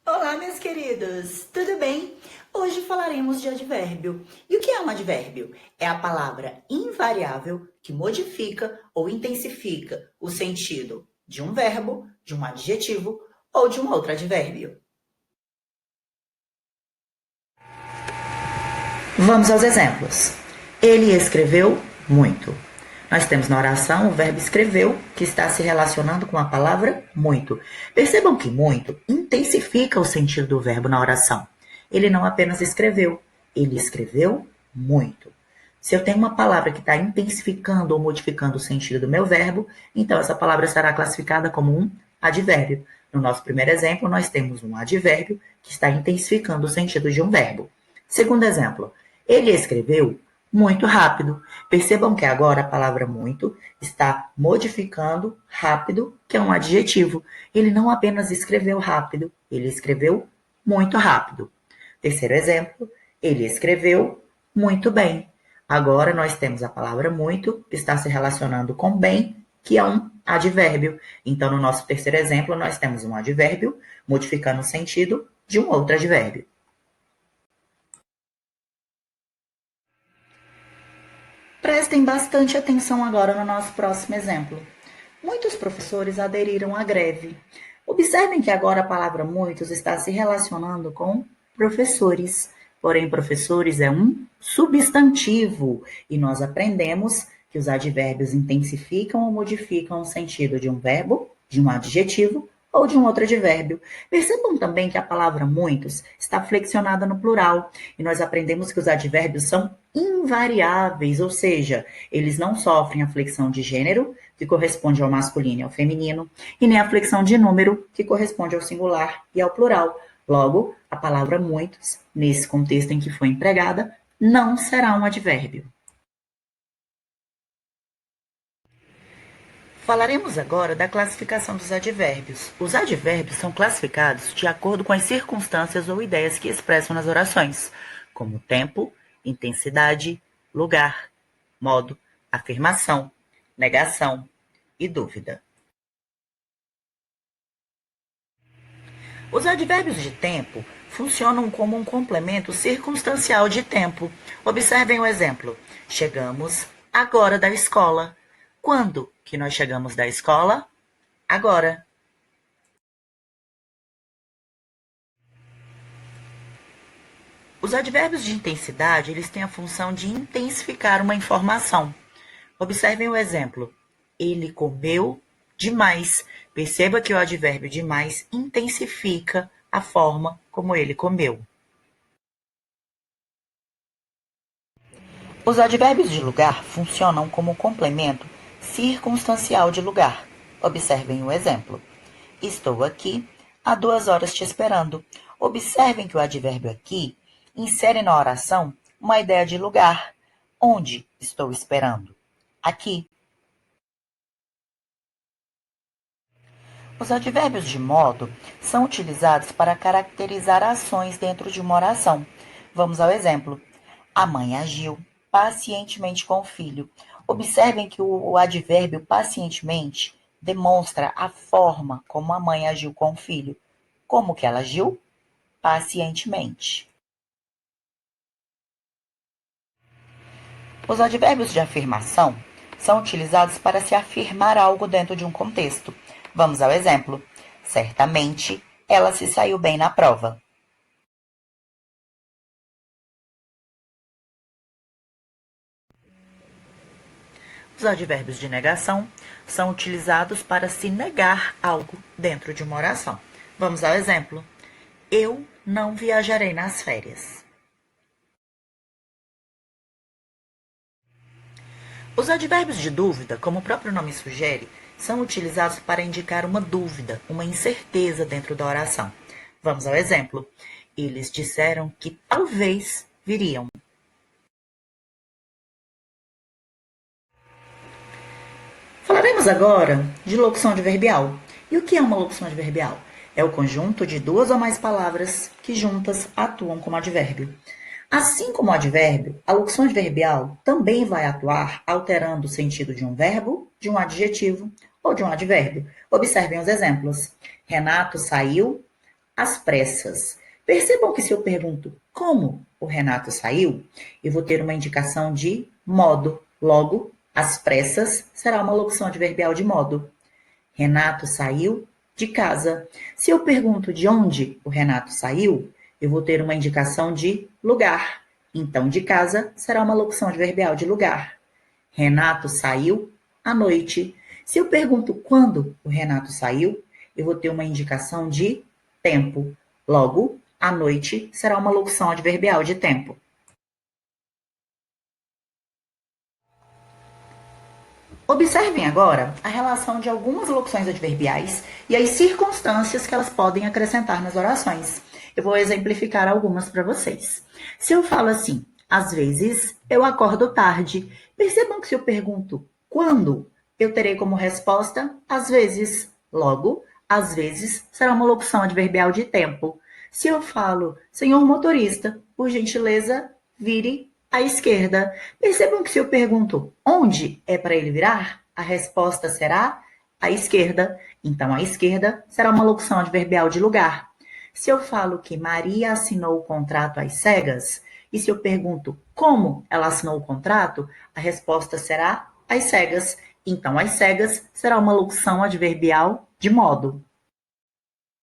Olá, meus queridos! Tudo bem? Hoje falaremos de advérbio. E o que é um advérbio? É a palavra invariável que modifica ou intensifica o sentido de um verbo, de um adjetivo ou de um outro advérbio. Vamos aos exemplos. Ele escreveu muito. Nós temos na oração o verbo escreveu, que está se relacionando com a palavra muito. Percebam que muito intensifica o sentido do verbo na oração. Ele não apenas escreveu, ele escreveu muito. Se eu tenho uma palavra que está intensificando ou modificando o sentido do meu verbo, então essa palavra será classificada como um advérbio. No nosso primeiro exemplo, nós temos um advérbio que está intensificando o sentido de um verbo. Segundo exemplo, ele escreveu muito rápido. Percebam que agora a palavra muito está modificando rápido, que é um adjetivo. Ele não apenas escreveu rápido, ele escreveu muito rápido. Terceiro exemplo, ele escreveu muito bem. Agora nós temos a palavra muito, que está se relacionando com bem, que é um advérbio. Então, no nosso terceiro exemplo, nós temos um advérbio modificando o sentido de um outro advérbio. Prestem bastante atenção agora no nosso próximo exemplo. Muitos professores aderiram à greve. Observem que agora a palavra muitos está se relacionando com professores. Porém, professores é um substantivo e nós aprendemos que os advérbios intensificam ou modificam o sentido de um verbo, de um adjetivo ou de um outro advérbio. Percebam também que a palavra muitos está flexionada no plural e nós aprendemos que os advérbios são invariáveis, ou seja, eles não sofrem a flexão de gênero, que corresponde ao masculino e ao feminino, e nem a flexão de número, que corresponde ao singular e ao plural. Logo, a palavra muitos, nesse contexto em que foi empregada, não será um advérbio. Falaremos agora da classificação dos advérbios. Os advérbios são classificados de acordo com as circunstâncias ou ideias que expressam nas orações, como tempo, intensidade, lugar, modo, afirmação, negação e dúvida. Os advérbios de tempo funcionam como um complemento circunstancial de tempo. Observem o exemplo. Chegamos agora da escola. Quando que nós chegamos da escola? Agora. Os advérbios de intensidade, eles têm a função de intensificar uma informação. Observem o exemplo. Ele comeu demais. Perceba que o advérbio demais intensifica a forma como ele comeu. Os advérbios de lugar funcionam como complemento circunstancial de lugar. Observem o exemplo. Estou aqui há 2 horas te esperando. Observem que o advérbio aqui insere na oração uma ideia de lugar. Onde estou esperando? Aqui. Os advérbios de modo são utilizados para caracterizar ações dentro de uma oração. Vamos ao exemplo. A mãe agiu pacientemente com o filho. Observem que o advérbio pacientemente demonstra a forma como a mãe agiu com o filho. Como que ela agiu? Pacientemente. Os advérbios de afirmação são utilizados para se afirmar algo dentro de um contexto. Vamos ao exemplo. Certamente, ela se saiu bem na prova. Os advérbios de negação são utilizados para se negar algo dentro de uma oração. Vamos ao exemplo. Eu não viajarei nas férias. Os advérbios de dúvida, como o próprio nome sugere, são utilizados para indicar uma dúvida, uma incerteza dentro da oração. Vamos ao exemplo. Eles disseram que talvez viriam. Falaremos agora de locução adverbial. E o que é uma locução adverbial? É o conjunto de 2 ou mais palavras que juntas atuam como advérbio. Assim como o advérbio, a locução adverbial também vai atuar alterando o sentido de um verbo, de um adjetivo ou de um advérbio. Observem os exemplos. Renato saiu às pressas. Percebam que se eu pergunto como o Renato saiu, eu vou ter uma indicação de modo. Logo, às pressas será uma locução adverbial de modo. Renato saiu de casa. Se eu pergunto de onde o Renato saiu, eu vou ter uma indicação de lugar. Então, de casa será uma locução adverbial de lugar. Renato saiu à noite. Se eu pergunto quando o Renato saiu, eu vou ter uma indicação de tempo. Logo, à noite será uma locução adverbial de tempo. Observem agora a relação de algumas locuções adverbiais e as circunstâncias que elas podem acrescentar nas orações. Eu vou exemplificar algumas para vocês. Se eu falo assim, às vezes eu acordo tarde, percebam que se eu pergunto quando, eu terei como resposta às vezes. Logo, às vezes será uma locução adverbial de tempo. Se eu falo, senhor motorista, por gentileza, vire à esquerda. Percebam que se eu pergunto onde é para ele virar, a resposta será à esquerda. Então, à esquerda será uma locução adverbial de lugar. Se eu falo que Maria assinou o contrato às cegas, e se eu pergunto como ela assinou o contrato, a resposta será às cegas. Então, às cegas será uma locução adverbial de modo.